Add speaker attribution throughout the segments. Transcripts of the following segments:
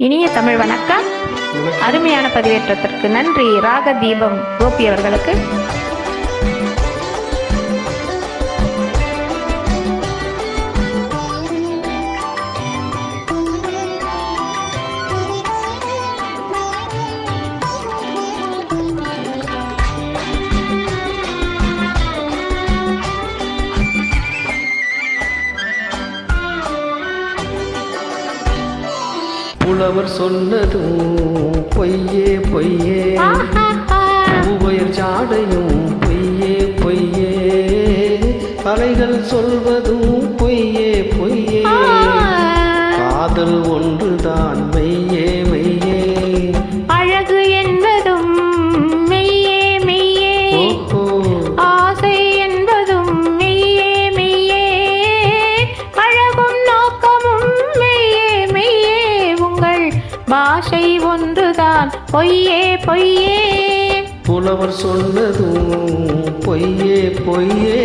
Speaker 1: இனிய தமிழ் வணக்கம். அருமையான பதிவேற்றத்திற்கு நன்றி. ராக தீபம் கோபி அவர்களுக்கு.
Speaker 2: புலவர் சொன்னதும் பொய்யே பொய்யே, பூவையர் சாடையும் பொய்யே பொய்யே, கலைகள் சொல்வதும் பொய்யே பொய்யே, காதல் ஒன்றுதான் மெய்யே மெய்யே,
Speaker 1: அழகு என்பதும் மெய்யே மெய்யே, ஆசை என்பதும் மெய்யே மெய்யே, அழகும் நோக்கமும் மெய்யே மெய்யே, உங்கள் பாஷை ஒன்றுதான் பொய்யே பொய்யே.
Speaker 2: புலவர் சொன்னதும் பொய்யே பொய்யே.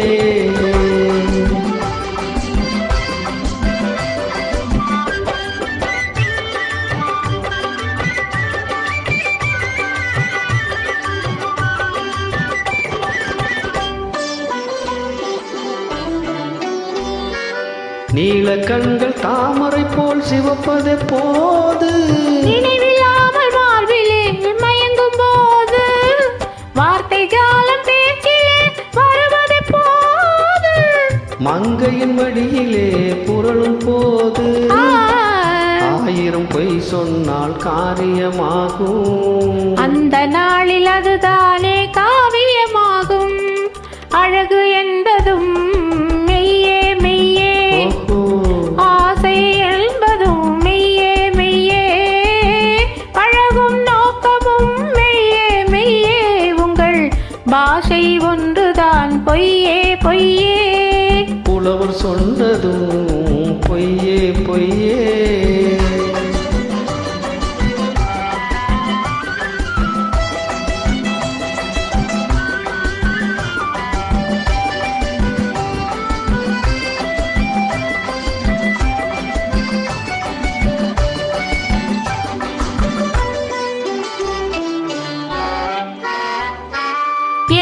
Speaker 2: நீல கண்கள் தாமரை போல் சிவப்பது போது,
Speaker 1: நினைவில்லாமல் வாழ்விலே மயங்கும் போது, வார்த்தை ஜாலம் பேச்சிலே வருவது போது,
Speaker 2: மங்கையின் மடியிலே புரளும் போது, ஆயிரம் பொய் சொன்னால் காரியமாகும்,
Speaker 1: அந்த நாளில் அதுதானே காவியமாகும். அழகு என்பதும் மெய்யே மெய்யே, ஆசை என்பதும் மெய்யே மெய்யே, அழகும் நோக்கமும் மெய்யே மெய்யே, உங்கள் பாஷை ஒன்றுதான் பொய்யே பொய்யே.
Speaker 2: புலவர் சொன்னதும் பொய்யே பொய்யே.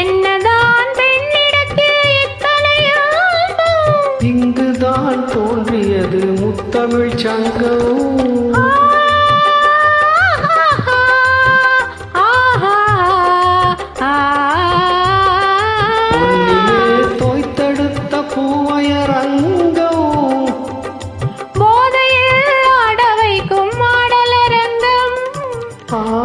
Speaker 1: என்னதான் பெண்ணிடத்தில் இத்தனை அன்பு,
Speaker 2: இங்குதான் தோன்றியது முத்தமிழ் சங்கம், பொன்னிலே தோய்த்தெடுத்த பூவையர் அங்கம்,
Speaker 1: போதையில் ஆட வைக்கும் ஆடலரங்கம்,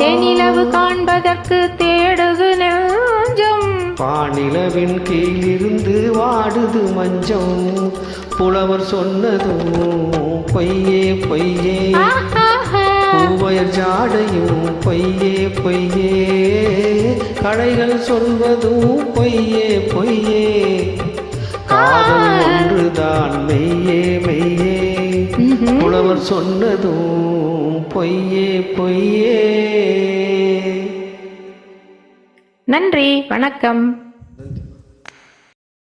Speaker 1: தெனிலவு காண்பதற்கு தேடுது நெஞ்சம்,
Speaker 2: பானிலவின் கீழிருந்து வாடுது மஞ்சம். புலவர் சொன்னதும் பொய்யே பொய்யே, பூவையர் ஜாடையும் பொய்யே பொய்யே, கடைகள் சொல்வதும் பொய்யே பொய்யே, காதல் ஒன்றுதான் மெய்யே மெய்யே, புலவர் சொன்னதும் பொய்யே பொய்யே.
Speaker 1: நன்றி, வணக்கம்.